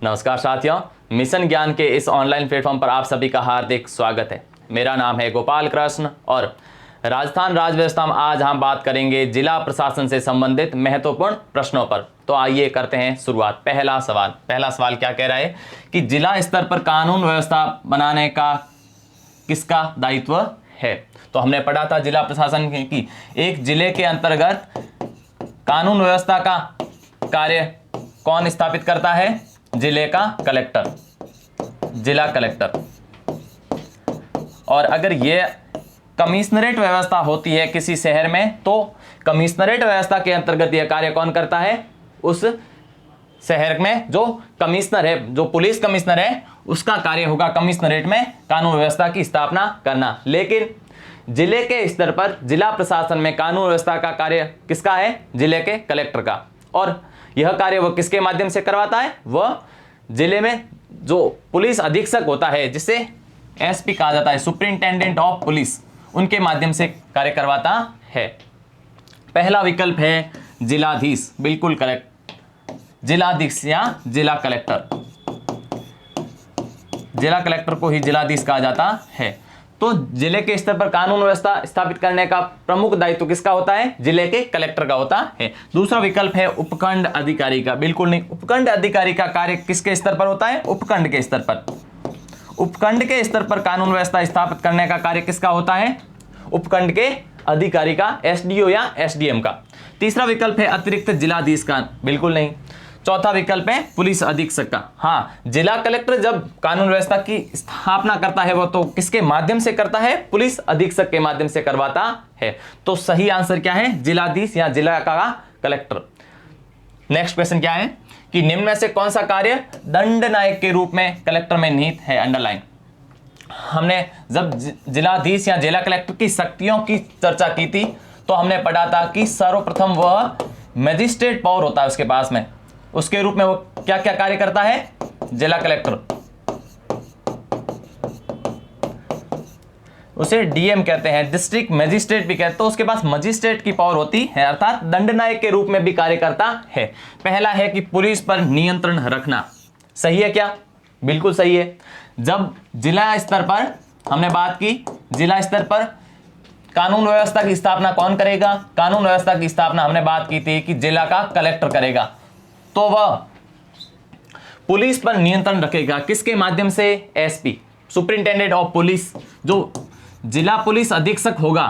नमस्कार साथियों, मिशन ज्ञान के इस ऑनलाइन प्लेटफॉर्म पर आप सभी का हार्दिक स्वागत है। मेरा नाम है गोपाल कृष्ण और राजस्थान राज्य व्यवस्था में आज हम बात करेंगे जिला प्रशासन से संबंधित महत्वपूर्ण प्रश्नों पर। तो आइए करते हैं शुरुआत। पहला सवाल क्या कह रहा है कि जिला स्तर पर कानून व्यवस्था बनाने का किसका दायित्व है। तो हमने पढ़ा था जिला प्रशासन की एक जिले के अंतर्गत कानून व्यवस्था का कार्य कौन स्थापित करता है? जिले का कलेक्टर, जिला कलेक्टर। और अगर ये कमिश्नरेट व्यवस्था होती है किसी शहर में तो कमिश्नरेट व्यवस्था के अंतर्गत यह कार्य कौन करता है? उस शहर में जो कमिश्नर है, जो पुलिस कमिश्नर है, उसका कार्य होगा कमिश्नरेट में कानून व्यवस्था की स्थापना करना। लेकिन जिले के स्तर पर जिला प्रशासन में कानून व्यवस्था का कार्य किसका है? जिले के कलेक्टर का। और यह कार्य वह किसके माध्यम से करवाता है? वह जिले में जो पुलिस अधीक्षक होता है, जिसे एसपी कहा जाता है, सुपरिंटेंडेंट ऑफ पुलिस, उनके माध्यम से कार्य करवाता है। पहला विकल्प है जिलाधीश, बिल्कुल करेक्ट, जिलाधीश या जिला कलेक्टर। जिला कलेक्टर को ही जिलाधीश कहा जाता है। तो जिले के स्तर पर कानून व्यवस्था स्थापित करने का प्रमुख दायित्व किसका होता है? जिले के कलेक्टर का होता है। दूसरा विकल्प है उपखंड अधिकारी का, बिल्कुल नहीं, उपखंड अधिकारी का कार्य किसके स्तर पर होता है? उपखंड के स्तर पर। उपखंड के स्तर पर कानून व्यवस्था स्थापित करने का कार्य किसका होता है? उपखंड के अधिकारी का, एसडीओ या एसडीएम का। तीसरा विकल्प है अतिरिक्त जिलाधीश का, बिल्कुल नहीं। चौथा विकल्प है पुलिस अधीक्षक का। हाँ, जिला कलेक्टर जब कानून व्यवस्था की स्थापना करता है वो तो किसके माध्यम से करता है? पुलिस अधीक्षक के माध्यम से करवाता है। तो सही आंसर क्या है? जिलाधीश या जिला का कलेक्टर। नेक्स्ट क्वेश्चन क्या है कि निम्न में से कौन सा कार्य दंड नायक के रूप में कलेक्टर में निहित है? अंडरलाइन। हमने जब जिलाधीश या जिला कलेक्टर की शक्तियों की चर्चा की थी तो हमने पढ़ा था कि सर्वप्रथम वह मजिस्ट्रेट पावर होता है उसके पास में, उसके रूप में वो क्या क्या कार्य करता है? जिला कलेक्टर, उसे डीएम कहते हैं, डिस्ट्रिक्ट मजिस्ट्रेट भी कहते हैं। तो उसके पास मजिस्ट्रेट की पावर होती है, अर्थात दंडनायक के रूप में भी कार्य करता है। पहला है कि पुलिस पर नियंत्रण रखना। सही है क्या? बिल्कुल सही है। जब जिला स्तर पर हमने बात की, जिला स्तर पर कानून व्यवस्था की स्थापना कौन करेगा? कानून व्यवस्था की स्थापना हमने बात की थी कि जिला का कलेक्टर करेगा। तो वह पुलिस पर नियंत्रण रखेगा किसके माध्यम से? SP, superintendent of police. जो जिला पुलिस अधीक्षक होगा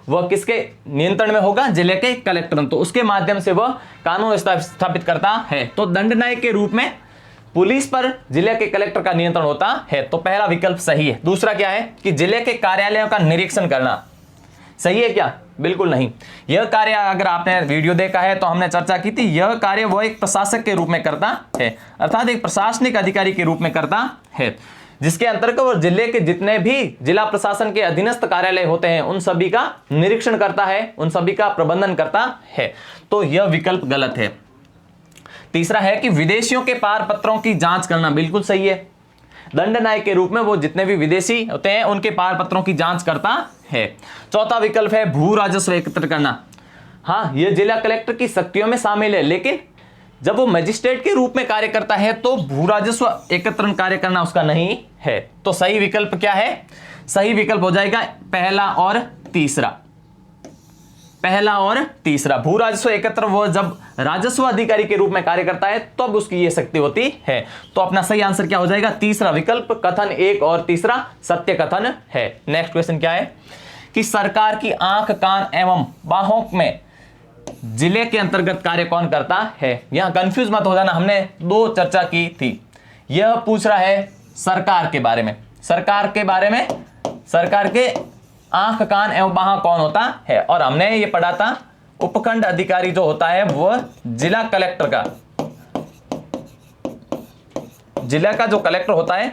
वह किसके नियंत्रण में होगा? जिले के कलेक्टर। तो उसके माध्यम से वह कानून व्यवस्था स्थापित करता है। तो दंडनायक के रूप में पुलिस पर जिले के कलेक्टर का नियंत्रण होता है। तो पहला विकल्प सही है। दूसरा क्या है कि जिले के कार्यालयों का निरीक्षण करना। सही है क्या? बिल्कुल नहीं। यह कार्य अगर आपने वीडियो देखा है तो हमने चर्चा की थी, यह कार्य वो एक प्रशासक के रूप में करता है, अर्थात एक प्रशासनिक अधिकारी के रूप में करता है, जिसके अंतर्गत वो जिले के जितने भी जिला प्रशासन के अधीनस्थ कार्यालय होते हैं उन सभी का निरीक्षण करता है, उन सभी का प्रबंधन करता है। तो यह विकल्प गलत है। तीसरा है कि विदेशियों के पार पत्रों की जांच करना। बिल्कुल सही है। दंडनायक के रूप में वो जितने भी विदेशी होते हैं उनके पार पत्रों की जांच करता है। चौथा विकल्प है भू राजस्व एकत्र करना। हाँ, यह जिला कलेक्टर की शक्तियों में शामिल है, लेकिन जब वो मजिस्ट्रेट के रूप में कार्य करता है तो भू राजस्व एकत्रण कार्य करना उसका नहीं है। तो सही विकल्प क्या है? सही विकल्प हो जाएगा पहला और तीसरा। पहला और तीसरा, भू राजस्व एकत्र वो जब राजस्व अधिकारी के रूप में कार्य करता है तब तो उसकी ये शक्ति होती है। तो अपना सही आंसर क्या हो जाएगा? तीसरा विकल्प। कथन एक और तीसरा सत्य कथन है। नेक्स्ट क्वेश्चन क्या है कि सरकार की आंख, कान एवं बाहों में जिले के अंतर्गत कार्य कौन करता है? यहां कंफ्यूज मत हो जाना, हमने दो चर्चा की थी। यह पूछ रहा है सरकार के बारे में, सरकार के बारे में, सरकार के आंख, कान एवं बाह कौन होता है। और हमने ये पढ़ा था उपखंड अधिकारी जो होता है वह जिला कलेक्टर का, जिला का जो कलेक्टर होता है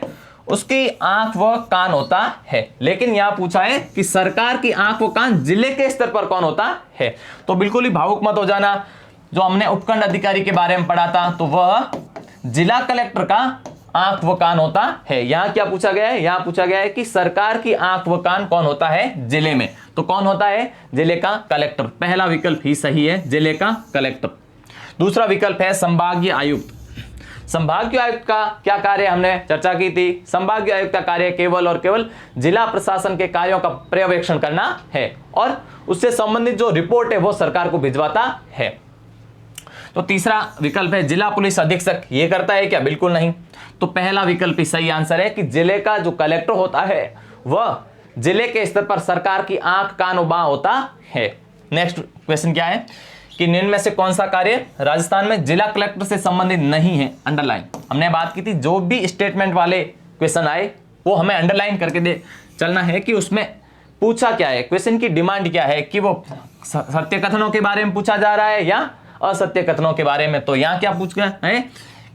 उसकी आंख व कान होता है। लेकिन यहां पूछा है कि सरकार की आंख व कान जिले के स्तर पर कौन होता है। तो बिल्कुल ही भावुक मत हो जाना। जो हमने उपखंड अधिकारी के बारे में पढ़ा था तो वह जिला कलेक्टर का आंख व कान होता है। यहां क्या पूछा गया है? यहां पूछा गया है कि सरकार की आंख व कान कौन होता है जिले में। तो कौन होता है? जिले का कलेक्टर। पहला विकल्प ही सही है, जिले का कलेक्टर। दूसरा विकल्प है संभागीय आयुक्त। संभागीय आयुक्त का क्या कार्य, हमने चर्चा की थी। संभागीय आयुक्त का कार्य केवल और केवल जिला प्रशासन के कार्यों का पर्यवेक्षण करना है और उससे संबंधित जो रिपोर्ट है वो सरकार को भिजवाता है। तो तीसरा विकल्प है जिला पुलिस अधीक्षक, ये करता है क्या? बिल्कुल नहीं। तो पहला विकल्प ही सही आंसर है कि जिले का जो कलेक्टर होता है वह जिले के स्तर पर सरकार की आंख कान और बांह होता है। नेक्स्ट क्वेश्चन क्या है कि निम्न में से कौन सा कार्य राजस्थान में जिला कलेक्टर से संबंधित नहीं है? अंडरलाइन। हमने बात की थी जो भी स्टेटमेंट वाले क्वेश्चन आए वो हमें अंडरलाइन करके दे चलना है कि उसमें पूछा क्या है, क्वेश्चन की डिमांड क्या है, कि वो सत्य कथनों के बारे में पूछा जा रहा है या असत्य कथनों के बारे में। तो यहाँ क्या पूछ गया है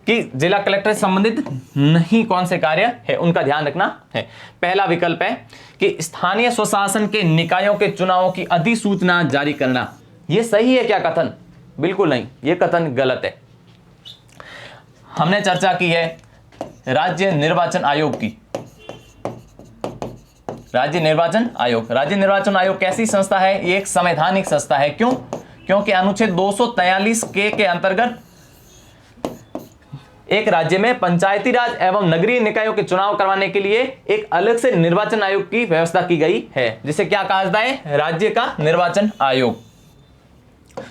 कि जिला कलेक्टर से संबंधित नहीं कौन से कार्य है, उनका ध्यान रखना है। पहला विकल्प है कि स्थानीय स्वशासन के निकायों के चुनावों की अधिसूचना जारी करना। यह सही है क्या कथन? बिल्कुल नहीं, यह कथन गलत है। हमने चर्चा की है राज्य निर्वाचन आयोग की। राज्य निर्वाचन आयोग, राज्य निर्वाचन आयोग कैसी संस्था है? ये एक संवैधानिक संस्था है। क्यों? क्योंकि अनुच्छेद 243 के अंतर्गत एक राज्य में पंचायती राज एवं नगरीय निकायों के चुनाव करवाने के लिए एक अलग से निर्वाचन आयोग की व्यवस्था की गई है, जिसे क्या कहा जाता है? राज्य का निर्वाचन आयोग।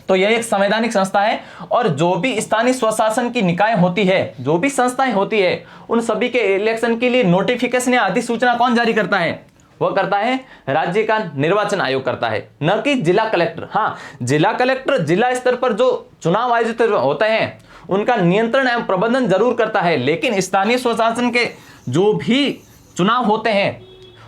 तो यह एक संवैधानिक संस्था है और जो भी स्थानीय स्वशासन की निकाय होती है, जो भी संस्थाएं होती है, उन सभी के इलेक्शन के लिए नोटिफिकेशन या अधिसूचना कौन जारी करता है? वह करता है राज्य का निर्वाचन आयोग करता है, न कि जिला कलेक्टर। हाँ, जिला कलेक्टर जिला स्तर पर जो चुनाव आयोजित होते हैं उनका नियंत्रण एवं प्रबंधन जरूर करता है, लेकिन स्थानीय स्वशासन के जो भी चुनाव होते हैं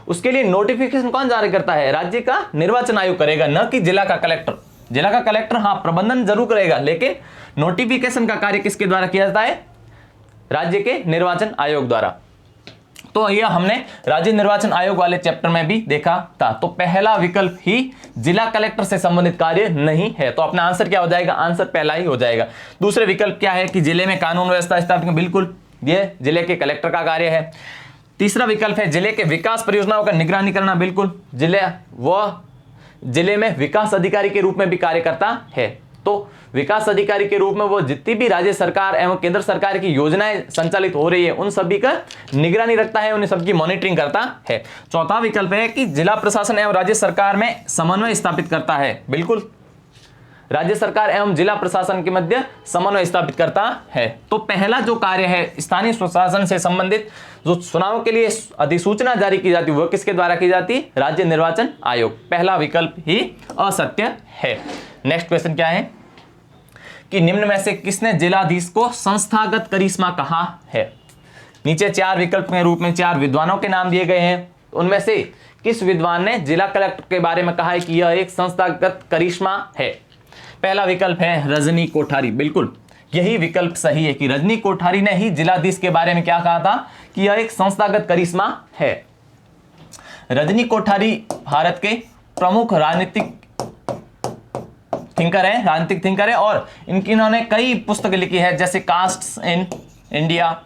उसके लिए नोटिफिकेशन कौन जारी करता है? राज्य का निर्वाचन आयोग करेगा, न कि जिला का कलेक्टर। जिला का कलेक्टर हाँ प्रबंधन जरूर करेगा, लेकिन नोटिफिकेशन का कार्य किसके द्वारा किया जाता है? राज्य के निर्वाचन आयोग द्वारा। तो यह हमने राज्य निर्वाचन आयोग वाले चैप्टर में भी देखा था। तो पहला विकल्प ही जिला कलेक्टर से संबंधित कार्य नहीं है। तो अपना आंसर क्या हो जाएगा? आंसर पहला ही हो जाएगा। दूसरे विकल्प क्या है कि जिले में कानून व्यवस्था स्थापित, बिल्कुल ये जिले के कलेक्टर का कार्य है। तीसरा विकल्प है जिले के विकास परियोजनाओं का निगरानी करना, बिल्कुल जिले में विकास अधिकारी के रूप में भी कार्य करता है। तो विकास अधिकारी के रूप में वो जितनी भी राज्य सरकार एवं केंद्र सरकार की योजनाएं संचालित हो रही है उन सभी का निगरानी रखता है, उन्हें सबकी मॉनिटरिंग करता है। चौथा विकल्प है कि जिला प्रशासन एवं राज्य सरकार में समन्वय स्थापित करता है, बिल्कुल राज्य सरकार एवं जिला प्रशासन के मध्य समन्वय स्थापित करता है। तो पहला जो कार्य है स्थानीय स्वशासन से संबंधित जो चुनाव के लिए अधिसूचना जारी की जाती है वह किसके द्वारा की जाती? राज्य निर्वाचन आयोग। पहला विकल्प ही असत्य है। नेक्स्ट क्वेश्चन क्या है कि निम्न में से किसने जिलाधीश को संस्थागत करिश्मा कहा है? नीचे चार विकल्प के रूप में चार विद्वानों के नाम दिए गए हैं, उनमें से किस विद्वान ने जिला कलेक्टर के बारे में कहा है कि यह एक संस्थागत करिश्मा है? पहला विकल्प है रजनी कोठारी, बिल्कुल यही विकल्प सही है कि रजनी कोठारी ने ही जिलाधीश के बारे में क्या कहा था कि यह एक संस्थागत करिश्मा है। रजनी कोठारी भारत के प्रमुख राजनीतिक थिंकर है और इन्होंने कई पुस्तकें लिखी है, जैसे कास्ट्स इन इंडिया,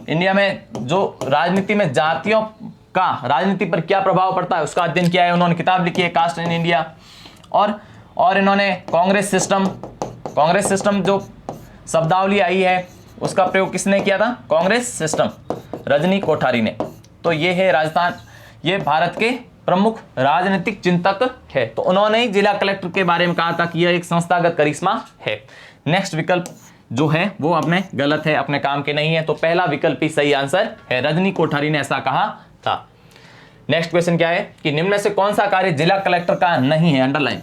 इंडिया में जो राजनीति में जातियों का राजनीति पर क्या प्रभाव पड़ता है उसका अध्ययन किया है, उन्होंने किताब लिखी है कास्ट इन इंडिया। और इन्होंने कांग्रेस सिस्टम जो शब्दावली आई है उसका प्रयोग किसने किया था? कांग्रेस सिस्टम, रजनी कोठारी ने। तो ये है राजस्थान, ये भारत के प्रमुख राजनीतिक चिंतक है। तो उन्होंने ही जिला कलेक्टर के बारे में कहा था कि यह एक संस्थागत करिश्मा है। नेक्स्ट विकल्प जो है वो अपने गलत है, अपने काम के नहीं है। तो पहला विकल्प ही सही आंसर है, रजनी कोठारी ने ऐसा कहा था। नेक्स्ट क्वेश्चन क्या है कि निम्न में से कौन सा कार्य जिला कलेक्टर का नहीं है? अंडरलाइन।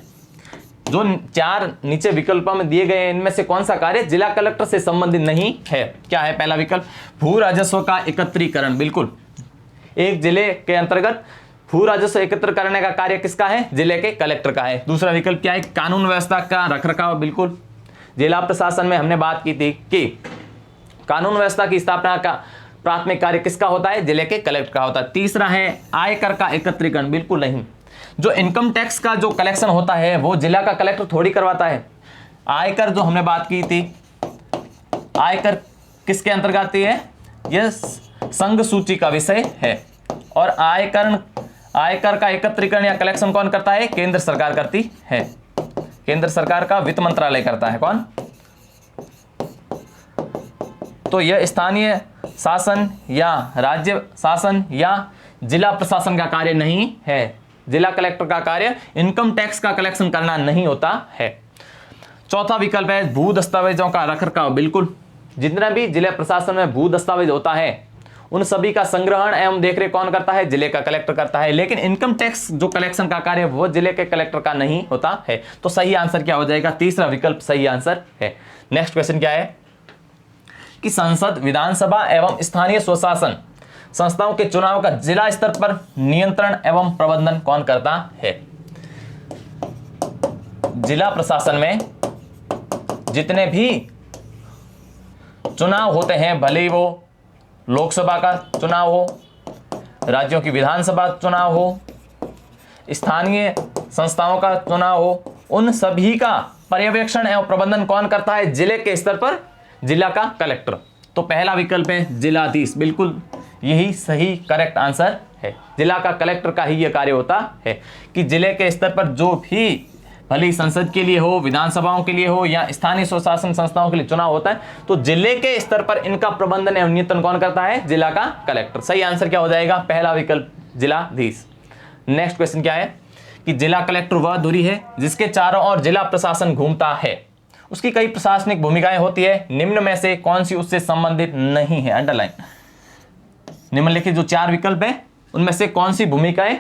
जो चार नीचे विकल्पों में दिए गए हैं इनमें से कौन सा कार्य जिला कलेक्टर से संबंधित नहीं है? क्या है पहला विकल्प? भू राजस्व का एकत्रीकरण, बिल्कुल एक जिले के अंतर्गत भू राजस्व एकत्र करने का कार्य किसका है? जिले के कलेक्टर का है। दूसरा विकल्प क्या है? कानून व्यवस्था का रखरखाव, बिल्कुल जिला प्रशासन में हमने बात की थी कि कानून व्यवस्था की स्थापना का प्राथमिक कार्य किसका होता है? जिले के कलेक्टर का होता है। तीसरा है आयकर का एकत्रीकरण, बिल्कुल नहीं। जो इनकम टैक्स का जो कलेक्शन होता है वो जिला का कलेक्टर थोड़ी करवाता है। आयकर जो हमने बात की थी, आयकर किसके अंतर्गत आती है? यह संघ सूची का विषय है और आयकर का एकत्रीकरण या कलेक्शन कौन करता है? केंद्र सरकार करती है। केंद्र सरकार का वित्त मंत्रालय करता है। कौन? तो यह स्थानीय शासन या राज्य शासन या जिला प्रशासन का कार्य नहीं है। जिला कलेक्टर का कार्य इनकम टैक्स का कलेक्शन करना नहीं होता है। चौथा विकल्प है भू दस्तावेजों का रखरखाव। बिल्कुल, जितना भी जिला प्रशासन में भू दस्तावेज होता है उन सभी का संग्रहण एवं देखरेख कौन करता है? जिले का कलेक्टर करता है। लेकिन इनकम टैक्स जो कलेक्शन का कार्य है वो जिले के कलेक्टर का नहीं होता है। तो सही आंसर क्या हो जाएगा? तीसरा विकल्प सही आंसर है। नेक्स्ट क्वेश्चन क्या है कि संसद, विधानसभा एवं स्थानीय स्वशासन संस्थाओं के चुनाव का जिला स्तर पर नियंत्रण एवं प्रबंधन कौन करता है? जिला प्रशासन में जितने भी चुनाव होते हैं, भले ही वो लोकसभा का चुनाव हो, राज्यों की विधानसभा चुनाव हो, स्थानीय संस्थाओं का चुनाव हो, उन सभी का पर्यवेक्षण एवं प्रबंधन कौन करता है? जिले के स्तर पर जिला का कलेक्टर। तो पहला विकल्प है जिलाधीश। बिल्कुल यही सही करेक्ट आंसर है। जिला का कलेक्टर का ही यह कार्य होता है कि जिले के स्तर पर जो भी भले संसद के लिए हो, विधानसभाओं के लिए हो या स्थानीय स्वशासन संस्थाओं के लिए चुनाव होता है तो जिले के स्तर पर इनका प्रबंधन एवं नियंत्रण कौन करता है? जिला का कलेक्टर। सही आंसर क्या हो जाएगा? पहला विकल्प जिलाधीश। नेक्स्ट क्वेश्चन क्या है कि जिला कलेक्टर वह धुरी है जिसके चारों ओर जिला प्रशासन घूमता है। उसकी कई प्रशासनिक भूमिकाएं होती है, निम्न में से कौन सी उससे संबंधित नहीं है? अंडरलाइन। निम्नलिखित जो चार विकल्प है उनमें से कौन सी भूमिकाएं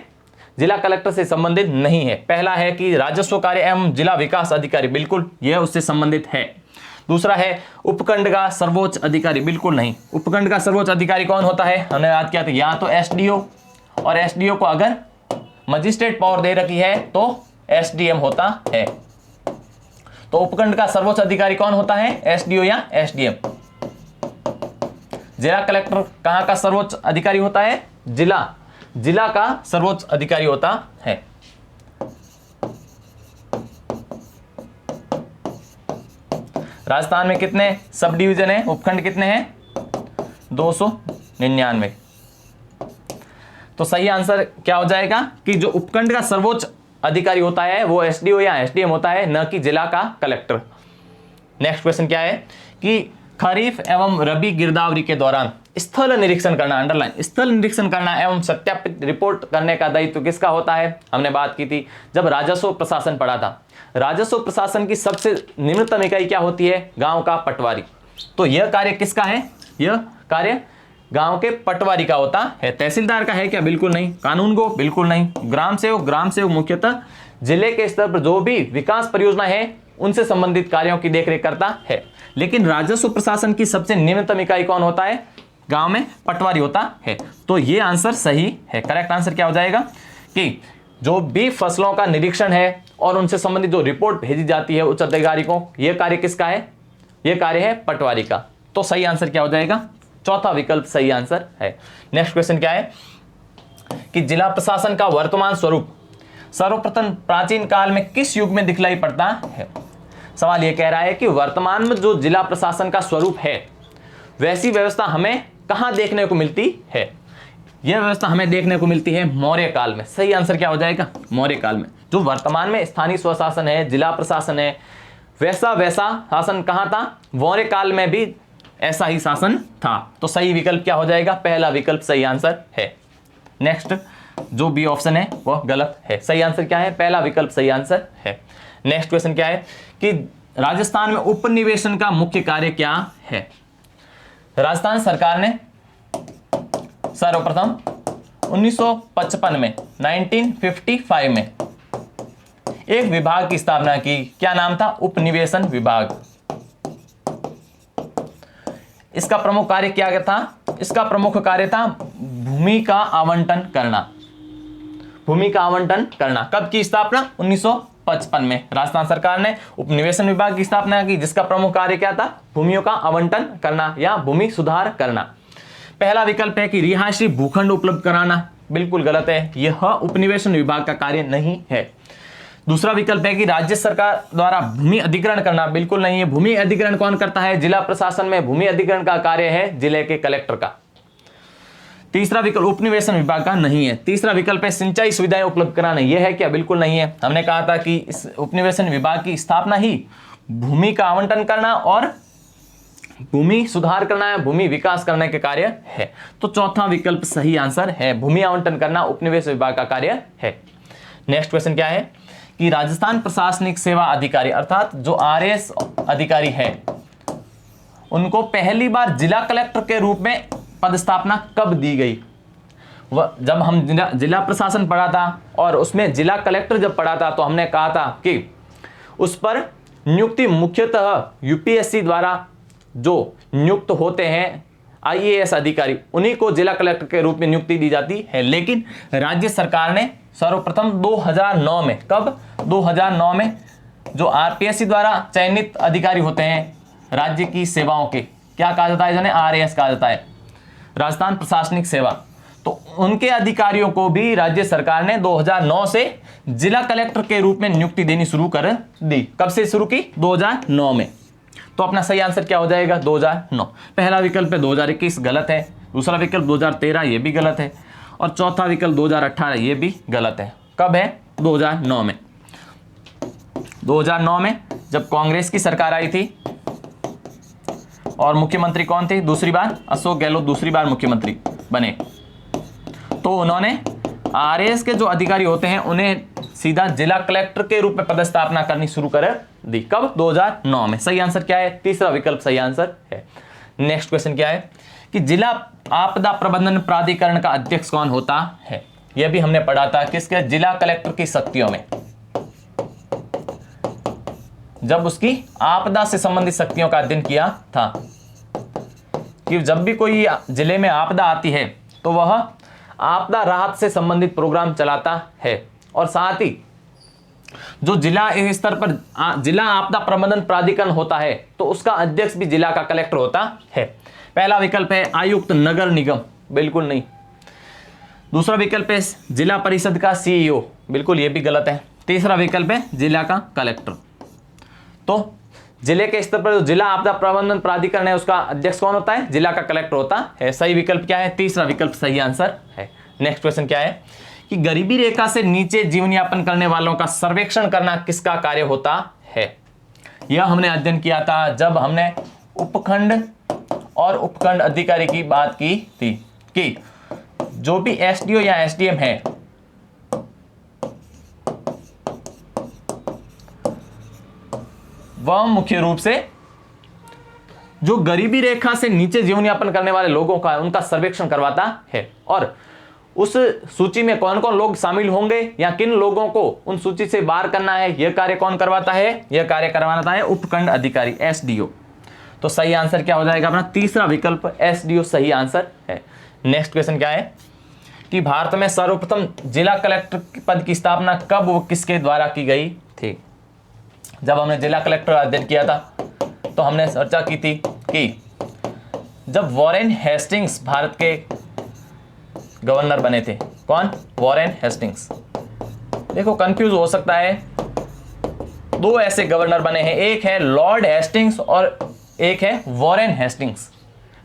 जिला कलेक्टर से संबंधित नहीं है? पहला है कि राजस्व कार्य एवं जिला विकास अधिकारी। बिल्कुल यह उससे संबंधित है। दूसरा है उपखंड का सर्वोच्च अधिकारी। बिल्कुल नहीं। उपखंड का सर्वोच्च अधिकारी कौन होता है? हमने याद किया था या तो एसडीओ, और एसडीओ को अगर मजिस्ट्रेट पावर दे रखी है तो एसडीएम होता है। तो उपखंड का सर्वोच्च अधिकारी कौन होता है? एसडीओ या एसडीएम। जिला कलेक्टर कहां का सर्वोच्च अधिकारी होता है? जिला का सर्वोच्च अधिकारी होता है। राजस्थान में कितने सब डिवीजन है? उपखंड कितने हैं? 299। तो सही आंसर क्या हो जाएगा कि जो उपखंड का सर्वोच्च अधिकारी होता है वो एसडीओ या एसडीएम होता है, न कि जिला का कलेक्टर। नेक्स्ट क्वेश्चन क्या है कि खरीफ एवं रबी गिरदावरी के दौरान स्थल निरीक्षण करना। अंडरलाइन। स्थल निरीक्षण करना एवं सत्यापित रिपोर्ट करने का दायित्व किसका होता है? हमने बात की थी जब राजस्व प्रशासन पढ़ा था। राजस्व प्रशासन की सबसे निम्नतम इकाई क्या होती है? गांव का पटवारी। तो यह कार्य किसका है? यह कार्य गांव के पटवारी का होता है। तहसीलदार का है क्या? बिल्कुल नहीं। कानून गो? बिल्कुल नहीं। ग्राम सेवक मुख्यतः जिले के स्तर पर जो भी विकास परियोजना है उनसे संबंधित कार्यों की देखरेख करता है। लेकिन राजस्व प्रशासन की सबसे निम्नतम इकाई कौन होता है? गांव में पटवारी होता है। तो ये आंसर सही है। करेक्ट आंसर क्या हो जाएगा कि जो भी फसलों का निरीक्षण है और उनसे संबंधित जो रिपोर्ट भेजी जाती है उच्च अधिकारी को, यह कार्य किसका है? यह कार्य है पटवारी का। तो सही आंसर क्या हो जाएगा? चौथा विकल्प सही आंसर है। नेक्स्ट क्वेश्चन क्या है कि जिला प्रशासन का वर्तमान स्वरूप सर्वप्रथम प्राचीन काल में किस युग में दिखलाई पड़ता है? सवाल यह कह रहा है कि वर्तमान में जो जिला प्रशासन का स्वरूप है वैसी व्यवस्था हमें कहां देखने को मिलती है? यह व्यवस्था हमें देखने को मिलती है मौर्य काल में। सही आंसर क्या हो जाएगा? मौर्य काल में। जो वर्तमान में स्थानीय स्वशासन है, जिला प्रशासन है, वैसा शासन कहां था? मौर्य काल में भी ऐसा ही शासन था। तो सही विकल्प क्या हो जाएगा? पहला विकल्प सही आंसर है। नेक्स्ट जो बी ऑप्शन है वह गलत है। सही आंसर क्या है? पहला विकल्प सही आंसर है। नेक्स्ट क्वेश्चन क्या है कि राजस्थान में उपनिवेशन का मुख्य कार्य क्या है? राजस्थान सरकार ने सर्वप्रथम 1955 में 1955 में एक विभाग की स्थापना की। क्या नाम था? उपनिवेशन विभाग। इसका प्रमुख कार्य क्या था? इसका प्रमुख कार्य था भूमि का आवंटन करना। भूमि का आवंटन करना। कब की स्थापना? 1955 में राजस्थान सरकार ने उपनिवेशन विभाग की स्थापना की, जिसका प्रमुख कार्य क्या था? भूमियों का आवंटन करना या भूमि सुधार करना। पहला विकल्प है कि रिहायशी भूखंड उपलब्ध कराना। बिल्कुल गलत है। यह उपनिवेशन विभाग का कार्य नहीं है। दूसरा विकल्प है कि राज्य सरकार द्वारा भूमि अधिग्रहण करना। बिल्कुल नहीं है। भूमि अधिग्रहण कौन करता है? जिला प्रशासन में भूमि अधिग्रहण का कार्य है जिले के कलेक्टर का। तीसरा विकल्प उपनिवेशन विभाग का नहीं है। तीसरा विकल्प है सिंचाई सुविधाएं उपलब्ध कराना। यह है क्या? बिल्कुल नहीं है। हमने कहा था कि इस उपनिवेशन विभाग की स्थापना ही भूमि का आवंटन करना और भूमि सुधार करना है, भूमि विकास करने के कार्य है। तो चौथा विकल्प सही आंसर है, भूमि आवंटन करना उपनिवेश विभाग का कार्य है। नेक्स्ट क्वेश्चन क्या है कि राजस्थान प्रशासनिक सेवा अधिकारी अर्थात जो आरएएस अधिकारी है उनको पहली बार जिला कलेक्टर के रूप में पदस्थापना कब दी गई? जब हम जिला प्रशासन पढ़ा था और उसमें जिला कलेक्टर जब पढ़ा था तो हमने कहा था कि उस पर नियुक्ति मुख्यतः यूपीएससी द्वारा जो नियुक्त होते हैं आईएएस अधिकारी उन्हीं को जिला कलेक्टर के रूप में नियुक्ति दी जाती है। लेकिन राज्य सरकार ने सर्वप्रथम 2009 में, कब? 2009 में जो आरपीएससी द्वारा चयनित अधिकारी होते हैं राज्य की सेवाओं के, क्या कहा जाता है, जिन्हें आरएएस कहा जाता है, राजस्थान प्रशासनिक सेवा, तो उनके अधिकारियों को भी राज्य सरकार ने 2009 से जिला कलेक्टर के रूप में नियुक्ति देनी शुरू कर दी। कब से शुरू की? 2009 में। तो अपना सही आंसर क्या हो जाएगा? 2009। पहला विकल्प है 2021, गलत है। दूसरा विकल्प 2013, ये भी गलत है। और चौथा विकल्प 2018, ये भी गलत है। कब है? 2009 में। 2009 में जब कांग्रेस की सरकार आई थी और मुख्यमंत्री कौन थे दूसरी बार? अशोक गहलोत दूसरी बार मुख्यमंत्री बने, तो उन्होंने आरएएस के जो अधिकारी होते हैं उन्हें सीधा जिला कलेक्टर के रूप में पदस्थापना करनी शुरू कर दी। कब? 2009 में। सही आंसर क्या है? तीसरा विकल्प सही आंसर है। नेक्स्ट क्वेश्चन क्या है कि जिला आपदा प्रबंधन प्राधिकरण का अध्यक्ष कौन होता है? यह भी हमने पढ़ा था किसके? जिला कलेक्टर की शक्तियों में, जब उसकी आपदा से संबंधित शक्तियों का अध्ययन किया था कि जब भी कोई जिले में आपदा आती है तो वह आपदा राहत से संबंधित प्रोग्राम चलाता है और साथ ही जो जिला स्तर पर जिला आपदा प्रबंधन प्राधिकरण होता है तो उसका अध्यक्ष भी जिला का कलेक्टर होता है। पहला विकल्प है आयुक्त नगर निगम, बिल्कुल नहीं। दूसरा विकल्प है जिला परिषद का सीईओ, बिल्कुल ये भी गलत है। तीसरा विकल्प है जिला का कलेक्टर। तो जिले के स्तर पर जो जिला आपदा प्रबंधन प्राधिकरण है उसका अध्यक्ष कौन होता है? जिला का कलेक्टर होता है। सही विकल्प क्या है? तीसरा विकल्प सही आंसर है। नेक्स्ट क्वेश्चन क्या है कि गरीबी रेखा से नीचे जीवन यापन करने वालों का सर्वेक्षण करना किसका कार्य होता है? यह हमने अध्ययन किया था जब हमने उपखंड और उपखंड अधिकारी की बात की थी कि जो भी एसडीओ या एसडीएम है वह मुख्य रूप से जो गरीबी रेखा से नीचे जीवन यापन करने वाले लोगों का उनका सर्वेक्षण करवाता है और उस सूची में कौन कौन लोग शामिल होंगे या किन लोगों को उन सूची से बाहर करना है, यह कार्य कौन करवाता है? यह कार्य करवाता है उपखंड अधिकारी, एसडीओ। तो सही आंसर क्या हो जाएगा अपना? तीसरा विकल्प एसडीओ सही आंसर है। नेक्स्ट क्वेश्चन क्या है कि भारत में सर्वप्रथम जिला कलेक्टर पद की स्थापना कब व किसके द्वारा की गई थी? जब हमने जिला कलेक्टर अध्ययन किया था तो हमने चर्चा की थी कि जब वॉरेन हेस्टिंग्स भारत के गवर्नर बने थे। कौन? Warren Hastings. देखो कंफ्यूज हो सकता है, दो ऐसे गवर्नर बने हैं, एक है लॉर्ड हेस्टिंग्स और एक है वॉरेन हेस्टिंग्स।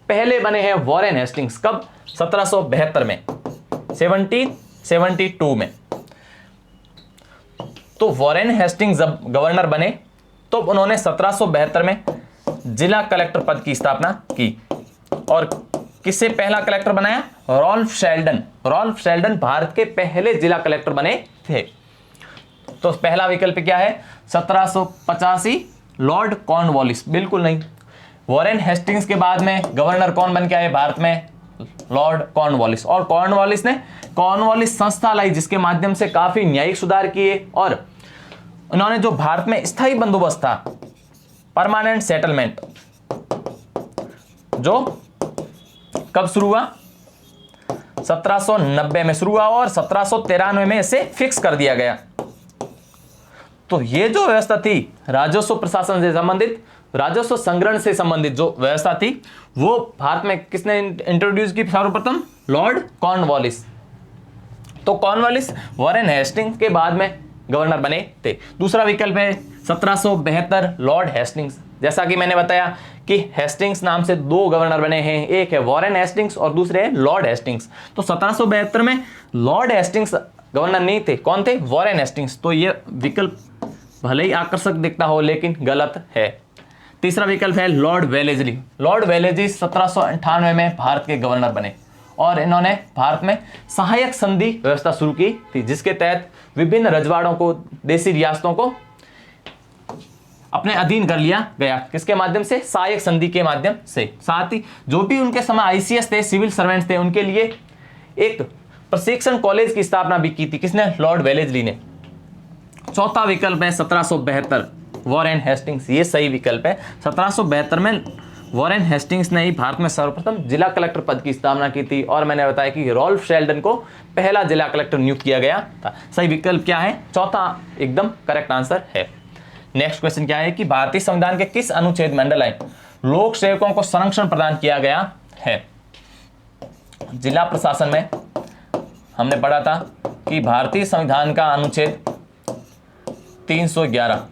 पहले बने हैं वॉरेन हेस्टिंग्स, कब? 1772 में, 1772 में। तो वॉरेन हेस्टिंग्स जब गवर्नर बने तो उन्होंने 1772 में जिला कलेक्टर पद की स्थापना की और किससे पहला कलेक्टर बनाया? Rolf Sheldon. Rolf Sheldon Bharat के पहले जिला कलेक्टर बने थे। तो पहला विकल्प क्या है? 1785 लॉर्ड कॉर्नवालिस, बिल्कुल नहीं। वॉरेन हेस्टिंग्स के बाद में गवर्नर कौन बन के आए भारत में? Lord Cornwallis. और कॉर्नवालिस ने कॉर्नवालिस संस्था लाई जिसके माध्यम से काफी न्यायिक सुधार किए और उन्होंने जो भारत में स्थायी बंदोबस्त था, परमानेंट सेटलमेंट, जो कब शुरू हुआ? 1790 में शुरू हुआ और 1793 में इसे फिक्स कर दिया गया। तो ये जो व्यवस्था थी राजस्व प्रशासन से संबंधित, राजस्व संग्रहण से संबंधित जो व्यवस्था थी वो भारत में किसने इंट्रोड्यूस की सर्वप्रथम? Lord Cornwallis. तो कॉर्नवालिस वॉरेन हेस्टिंग्स के बाद में गवर्नर बने थे। दूसरा विकल्प है 1772 लॉर्ड हेस्टिंग्स। जैसा कि मैंने बताया कि हेस्टिंग्स नाम से दो गवर्नर बने हैं, एक है वॉरेन हेस्टिंग्स और दूसरे है लॉर्ड हेस्टिंग्स। तो 1772 में लॉर्ड हेस्टिंग्स गवर्नर नहीं थे, कौन थे? Warren Hastings. तो ये विकल्प भले ही आकर्षक दिखता हो लेकिन गलत है। तीसरा विकल्प है लॉर्ड वेलेस्ली। लॉर्ड वेलेस्ली 1798 में भारत के गवर्नर बने और इन्होंने भारत में सहायक संधि व्यवस्था शुरू की थी, जिसके तहत विभिन्न रजवाड़ों को, देसी रियासतों को अपने अधीन कर लिया गया। किसके माध्यम से? सहायक संधि के माध्यम से। साथ ही जो भी उनके समय आईसीएस थे, सिविल सर्वेंट्स थे, उनके लिए एक प्रशिक्षण कॉलेज की स्थापना भी की थी। किसने? लॉर्ड वेलेस्ली ने। चौथा विकल्प है 1772 वॉरेन हेस्टिंग्स। ये सही विकल्प है। 1772 में वॉरेन हेस्टिंग्स ने ही भारत में सर्वप्रथम जिला कलेक्टर पद की स्थापना की थी और मैंने बताया कि रॉल्फ शेल्डन को पहला जिला कलेक्टर नियुक्त किया गया था। सही विकल्प क्या है? चौथा एकदम करेक्ट आंसर है। नेक्स्ट क्वेश्चन क्या है कि भारतीय संविधान के किस अनुच्छेद में अंडरलाइन लोक सेवकों को संरक्षण प्रदान किया गया है? जिला प्रशासन में हमने पढ़ा था कि भारतीय संविधान का अनुच्छेद 311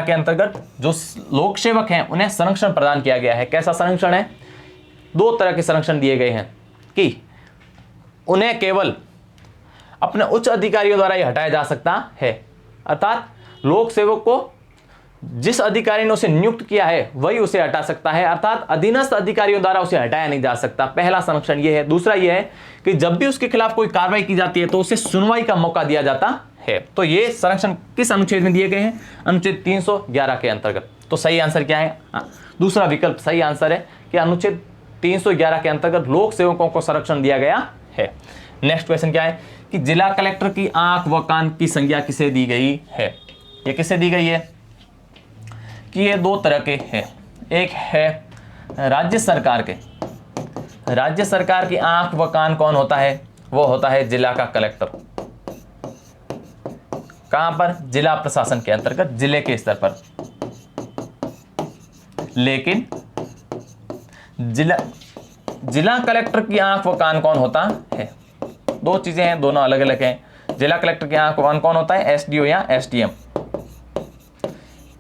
के अंतर्गत जो लोक सेवक हैं उन्हें संरक्षण प्रदान किया गया है। कैसा संरक्षण है? दो तरह के संरक्षण दिए गए हैं कि उन्हें केवल अपने उच्च अधिकारियों द्वारा ही हटाया जा सकता है, अर्थात लोक सेवक को जिस अधिकारी ने उसे नियुक्त किया है वही उसे हटा सकता है, अर्थात अधीनस्थ अधिकारियों द्वारा उसे हटाया नहीं जा सकता। पहला संरक्षण यह है। दूसरा यह है कि जब भी उसके खिलाफ कोई कार्रवाई की जाती है तो उसे सुनवाई का मौका दिया जाता है। तो ये संरक्षण किस अनुच्छेद में दिए गए हैं? अनुच्छेद 311 के अंतर्गत। तो सही आंसर क्या है? दूसरा विकल्प सही आंसर है कि अनुच्छेद 311 के अंतर्गत लोक सेवकों को संरक्षण दिया गया है। नेक्स्ट क्वेश्चन क्या है कि जिला कलेक्टर की आंख व कान की संज्ञा किसे दी गई है? ये किसे दी गई है कि ये दो तरह के हैं। एक है राज्य सरकार के। राज्य सरकार की आंख व कान कौन होता है? वो होता है जिला का कलेक्टर। कहां पर? जिला प्रशासन के अंतर्गत, जिले के स्तर पर। लेकिन जिला कलेक्टर की आंख व कान कौन होता है? दो चीजें हैं, दोनों अलग अलग हैं। जिला कलेक्टर की आंख व कान कौन होता है? एसडीओ या एसडीएम।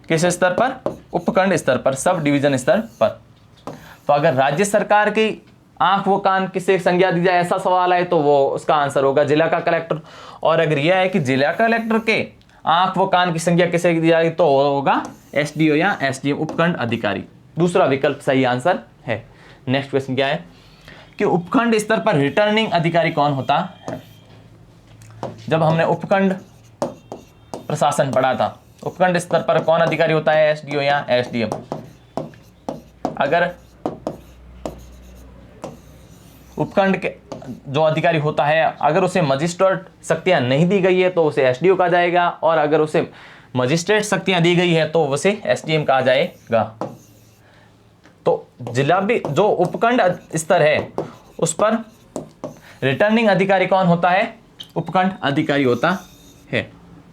किस स्तर पर? उपखंड स्तर पर, सब डिवीजन स्तर पर। तो अगर राज्य सरकार की आंख व कान किसे संज्ञा दी जाए, ऐसा सवाल है, तो वो उसका आंसर होगा जिला का कलेक्टर। और अगर यह है कि जिला कलेक्टर के आंख व कान की संज्ञा किसे दी जाएगी, तो होगा एसडीओ या एसडीएम, उपखंड अधिकारी। दूसरा विकल्प सही आंसर है। नेक्स्ट क्वेश्चन क्या है कि उपखंड स्तर पर रिटर्निंग अधिकारी कौन होता है? जब हमने उपखंड प्रशासन पढ़ा था, उपखंड स्तर पर कौन अधिकारी होता है? एसडीओ या एसडीएम। अगर उपखंड के जो अधिकारी होता है अगर उसे मजिस्ट्रेट शक्तियां नहीं दी गई है तो उसे एसडीओ कहा जाएगा, और अगर उसे मजिस्ट्रेट शक्तियां दी गई है तो उसे एसडीएम कहा जाएगा। तो जिला भी जो उपखंड स्तर है उस पर रिटर्निंग अधिकारी कौन होता है? उपखंड अधिकारी होता है,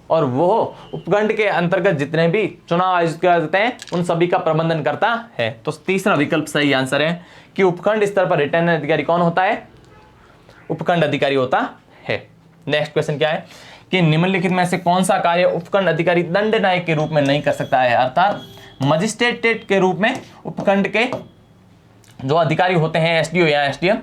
और वो उपखंड के अंतर्गत जितने भी चुनाव आयोजित किए जाते हैं उन सभी का प्रबंधन करता है। तो तीसरा विकल्प सही आंसर है कि उपखंड स्तर पर रिटर्निंग अधिकारी कौन होता है? उपखंड अधिकारी होता है। नेक्स्ट क्वेश्चन क्या है कि निम्नलिखित में से कौन सा कार्य उपखंड अधिकारी दंड नायक के रूप में नहीं कर सकता है? अर्थात मजिस्ट्रेट के रूप में उपखंड के जो अधिकारी होते हैं एसडीओ या एसडीएम,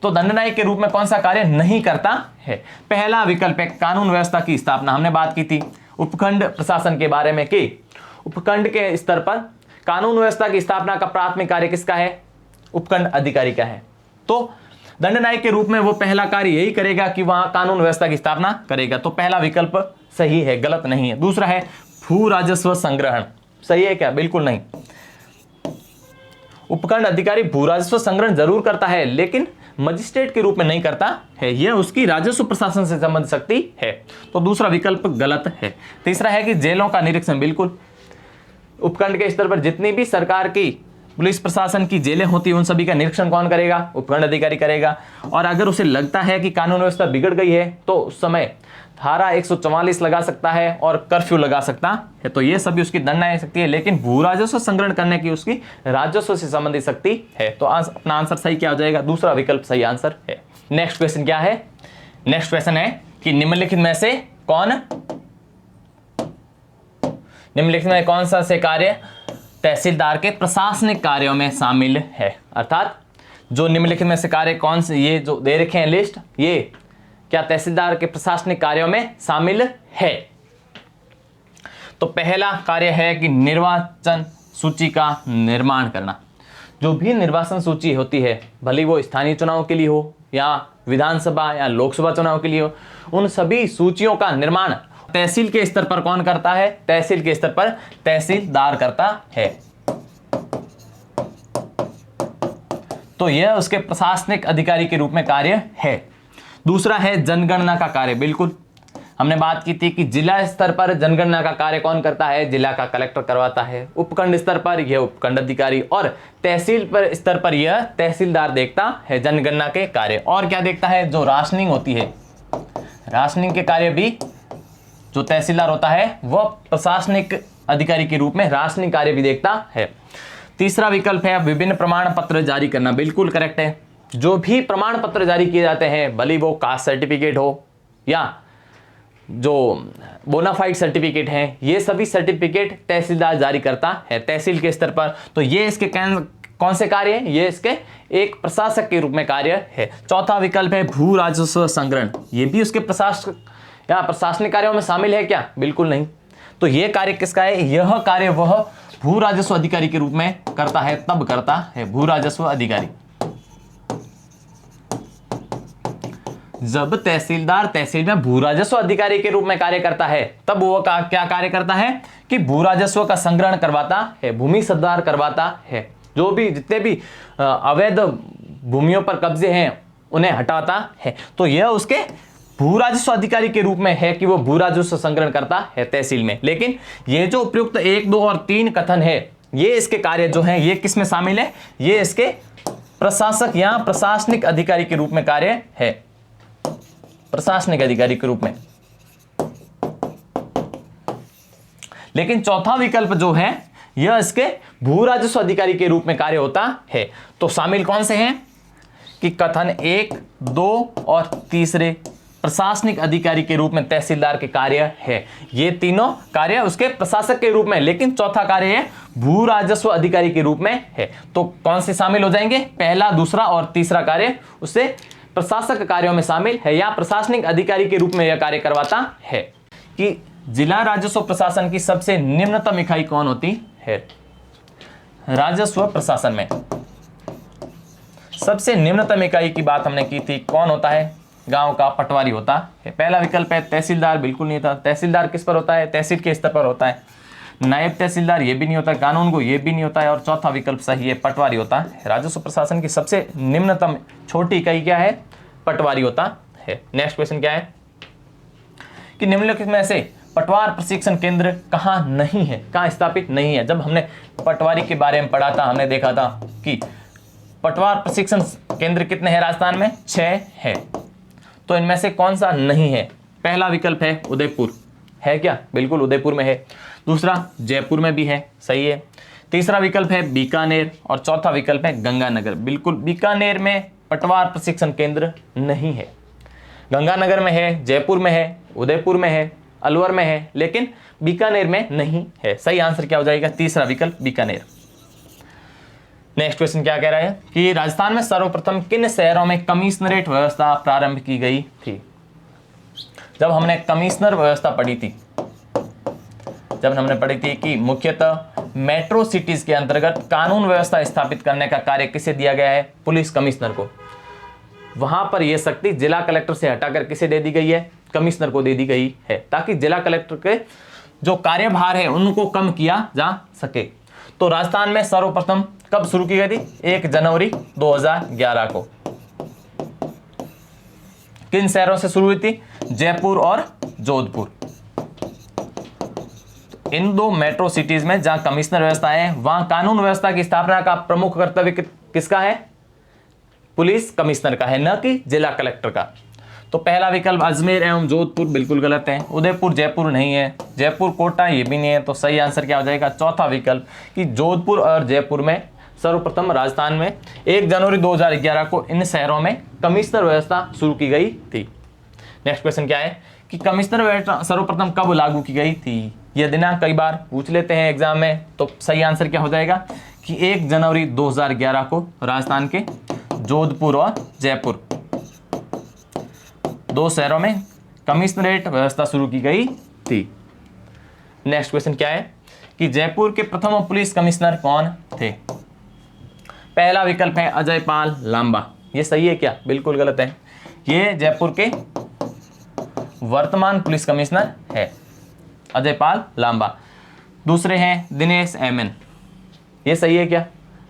तो दंडनायक के रूप में कौन सा कार्य नहीं करता है? पहला विकल्प है कानून व्यवस्था की स्थापना। हमने बात की थी उपखंड प्रशासन के बारे में कि उपखंड के स्तर पर कानून व्यवस्था की स्थापना का प्राथमिक कार्य किसका है? उपखंड अधिकारी का है। तो दंडनायक के रूप में वो पहला कार्य यही करेगा कि वहां कानून व्यवस्था की स्थापना करेगा। तो पहला विकल्प सही है, गलत नहीं है। दूसरा है भू राजस्व संग्रहण। सही है क्या? बिल्कुल नहीं। उपखंड अधिकारी भू राजस्व संग्रहण जरूर करता है लेकिन मजिस्ट्रेट के रूप में नहीं करता है, यह उसकी राजस्व प्रशासन से संबंधित शक्ति है। तो दूसरा विकल्प गलत है। तीसरा है कि जेलों का निरीक्षण। बिल्कुल, उपखंड के स्तर पर जितनी भी सरकार की पुलिस प्रशासन की जेलें होती है उन सभी का निरीक्षण कौन करेगा? उपखंड अधिकारी करेगा। और अगर उसे लगता है कि कानून व्यवस्था बिगड़ गई है तो उस समय धारा 144 लगा सकता है और कर्फ्यू लगा सकता है। तो ये सभी उसकी दंडनायक शक्ति है, लेकिन भू राजस्व संग्रहण करने की उसकी राजस्व से संबंधित शक्ति है। तो अपना आंसर सही क्या हो जाएगा? दूसरा विकल्प सही आंसर है। नेक्स्ट क्वेश्चन क्या है? नेक्स्ट क्वेश्चन है कि निम्नलिखित में से कौन सा से कार्य तहसीलदार के प्रशासनिक कार्यों में शामिल है? अर्थात जो निम्नलिखित में से कार्य कौन से, ये जो दे रखे हैं लिस्ट, ये क्या तहसीलदार के प्रशासनिक कार्यों में शामिल है? तो पहला कार्य है कि निर्वाचन सूची का निर्माण करना। जो भी निर्वाचन सूची होती है, भले वो स्थानीय चुनाव के लिए हो या विधानसभा या लोकसभा चुनाव के लिए हो, उन सभी सूचियों का निर्माण तहसील के स्तर पर कौन करता है? तहसील के स्तर पर तहसीलदार करता है। तो यह उसके प्रशासनिक अधिकारी के रूप में कार्य है। दूसरा है जनगणना का कार्य। बिल्कुल हमने बात की थी कि जिला स्तर पर जनगणना का कार्य कौन करता है? जिला का कलेक्टर करवाता है। उपखंड स्तर पर यह उपखंड अधिकारी और तहसील पर स्तर पर यह तहसीलदार देखता है जनगणना के कार्य। और क्या देखता है? जो राशनिंग होती है, राशनिंग के कार्य भी जो तहसीलदार होता है वह प्रशासनिक अधिकारी के रूप में राशनिंग कार्य भी देखता है। तीसरा विकल्प है विभिन्न प्रमाण पत्र जारी करना। बिल्कुल करेक्ट है। जो भी प्रमाण पत्र जारी किए जाते हैं, भले वो कास्ट सर्टिफिकेट हो या जो बोनाफाइड सर्टिफिकेट हैं, ये सभी सर्टिफिकेट तहसीलदार जारी करता है तहसील के स्तर पर। तो ये इसके कौन से कार्य है? ये इसके एक प्रशासक के रूप में कार्य है। चौथा विकल्प है भू राजस्व संग्रहण। ये भी उसके प्रशासनिक कार्यों में शामिल है क्या? बिल्कुल नहीं। तो ये कार्य किसका है? यह कार्य वह भू राजस्व अधिकारी के रूप में करता है, तब करता है भू राजस्व अधिकारी। जब तहसीलदार तहसील में भू राजस्व अधिकारी के रूप में कार्य करता है, तब वो क्या कार्य करता है कि भू राजस्व का संग्रहण करवाता है, भूमि सुधार करवाता है। जो भी जितने भी अवैध भूमियों पर कब्जे हैं उन्हें हटाता है। तो यह उसके भू राजस्व अधिकारी के रूप में है कि वो भू राजस्व संग्रहण करता है तहसील में। लेकिन ये जो उपयुक्त 1, 2 और 3 कथन है, ये इसके कार्य जो हैं ये किस में शामिल है? ये इसके प्रशासक या प्रशासनिक अधिकारी के रूप में कार्य है, प्रशासनिक अधिकारी के रूप में। लेकिन चौथा विकल्प जो है यह इसके भू राजस्व अधिकारी के रूप में कार्य होता है। तो शामिल कौन से हैं कि कथन 1, 2 और तीसरे प्रशासनिक अधिकारी के रूप में तहसीलदार के कार्य है। ये तीनों कार्य उसके प्रशासक के रूप में, लेकिन चौथा कार्य है भू राजस्व अधिकारी के रूप में है। तो कौन से शामिल हो जाएंगे? पहला, दूसरा और तीसरा कार्य उससे प्रशासक कार्यों में शामिल है या प्रशासनिक अधिकारी के रूप में यह कार्य करवाता है। कि जिला राजस्व प्रशासन की सबसे निम्नतम इकाई कौन होती है? राजस्व प्रशासन में सबसे निम्नतम इकाई की बात हमने की थी, कौन होता है? गांव का पटवारी होता है। पहला विकल्प है तहसीलदार, बिल्कुल नहीं होता। तहसीलदार किस पर होता है? तहसील के स्तर पर होता है। नायब तहसीलदार ये भी नहीं होता, कानून को ये भी नहीं होता है। और चौथा विकल्प सही है, पटवारी होता है। राजस्व प्रशासन की सबसे निम्नतम छोटी इकाई क्या है? पटवारी होता है। नेक्स्ट क्वेश्चन क्या है कि निम्नलिखित में से पटवार प्रशिक्षण केंद्र कहाँ नहीं है, कहाँ स्थापित नहीं है? जब हमने पटवारी के बारे में पढ़ा था, हमने देखा था कि पटवार प्रशिक्षण केंद्र कितने हैं राजस्थान में? 6 है। तो इनमें से कौन सा नहीं है? पहला विकल्प है उदयपुर, है क्या? बिल्कुल उदयपुर में है। दूसरा जयपुर में भी है, सही है। तीसरा विकल्प है बीकानेर और चौथा विकल्प है गंगानगर। बिल्कुल बीकानेर में पटवार प्रशिक्षण केंद्र नहीं है। गंगानगर में है, जयपुर में है, उदयपुर में है, अलवर में है, लेकिन बीकानेर में नहीं है। सही आंसर क्या हो जाएगा? तीसरा विकल्प बीकानेर। नेक्स्ट क्वेश्चन क्या कह रहा है कि राजस्थान में सर्वप्रथम किन शहरों में कमिश्नरेट व्यवस्था प्रारंभ की गई थी? जब हमने कमिश्नर व्यवस्था पढ़ी थी, जब हमने पढ़ी थी कि मुख्यतः मेट्रो सिटीज के अंतर्गत कानून व्यवस्था स्थापित करने का कार्य किसे दिया गया है? पुलिस कमिश्नर को। वहां पर यह शक्ति जिला कलेक्टर से हटाकर किसे दे दी गई है? कमिश्नर को दे दी गई है, ताकि जिला कलेक्टर के जो कार्यभार है उनको कम किया जा सके। तो राजस्थान में सर्वप्रथम कब शुरू की गई थी? 1 जनवरी 2011 को। किन शहरों से शुरू हुई थी? जयपुर और जोधपुर। इन 2 मेट्रो सिटीज में जहां कमिश्नर व्यवस्था है, वहां कानून व्यवस्था की स्थापना का प्रमुख कर्तव्य किसका है? पुलिस कमिश्नर का है, न कि जिला कलेक्टर का। तो पहला विकल्प अजमेर एवं जोधपुर बिल्कुल गलत है। उदयपुर जयपुर नहीं है, जयपुर कोटा ये भी नहीं है। तो सही आंसर क्या हो जाएगा? चौथा विकल्प कि जोधपुर और जयपुर में सर्वप्रथम राजस्थान में 1 जनवरी 2011 को इन शहरों में कमिश्नर व्यवस्था शुरू की गई थी। नेक्स्ट क्वेश्चन क्या है कि कमिश्नर व्यवस्था सर्वप्रथम कब लागू की गई थी? यह दिनांक कई बार पूछ लेते हैं एग्जाम में। तो सही आंसर क्या हो जाएगा कि 1 जनवरी 2011 को राजस्थान के जोधपुर और जयपुर 2 शहरों में कमिश्नरेट व्यवस्था शुरू की गई थी। नेक्स्ट क्वेश्चन क्या है कि जयपुर के प्रथम पुलिस कमिश्नर कौन थे? पहला विकल्प है अजय पाल लांबा। ये सही है क्या? बिल्कुल गलत है। ये जयपुर के वर्तमान पुलिस कमिश्नर है अजय पाल लांबा। दूसरे हैं दिनेश एमएन। ये सही है क्या?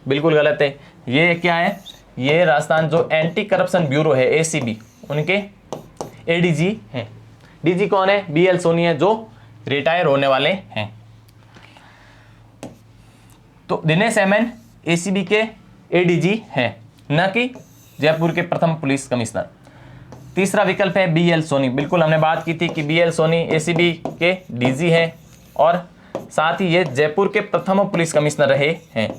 बिल्कुल गलत है। ये क्या है? ये राजस्थान जो एंटी करप्शन ब्यूरो है एसीबी, उनके एडीजी हैं। डीजी कौन है? बीएल सोनी है, जो रिटायर होने वाले हैं। तो दिनेश एमएन एसीबी के एडीजी हैं, न कि जयपुर के प्रथम पुलिस कमिश्नर। तीसरा विकल्प है बीएल सोनी। बिल्कुल हमने बात की थी कि बीएल सोनी एसीबी के डीजी हैं और साथ ही ये जयपुर के प्रथम पुलिस कमिश्नर रहे हैं।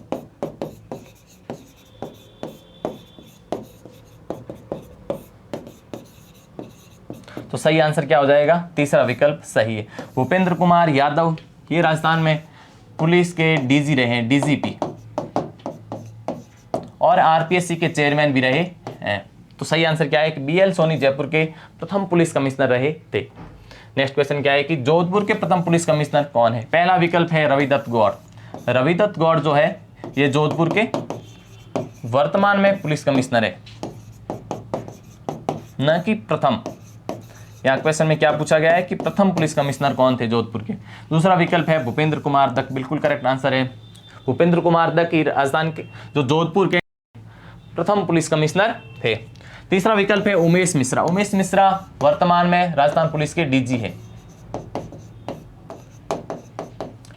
तो सही आंसर क्या हो जाएगा? तीसरा विकल्प सही है। भूपेंद्र कुमार यादव ये राजस्थान में पुलिस के डीजी रहे हैं, डीजीपी, और आरपीएससी के चेयरमैन भी रहे हैं। तो सही आंसर क्या है कि बीएल सोनी जयपुर के प्रथम पुलिस कमिश्नर रहे थे। नेक्स्ट क्वेश्चन क्या है कि जोधपुर के प्रथम पुलिस कमिश्नर कौन है? पहला विकल्प है रविदत्त गौड़। रविदत्त गौड़ जो है ये जोधपुर के वर्तमान में पुलिस कमिश्नर है, न कि प्रथम। यहाँ क्वेश्चन में क्या पूछा गया है कि प्रथम पुलिस कमिश्नर कौन थे जोधपुर के? दूसरा विकल्प है भूपेंद्र कुमार दत्त। बिल्कुल करेक्ट आंसर है। भूपेंद्र कुमार दत्त ही राजस्थान के जो जोधपुर के प्रथम पुलिस कमिश्नर थे। तीसरा विकल्प है उमेश मिश्रा। उमेश मिश्रा वर्तमान में राजस्थान पुलिस के डीजी है।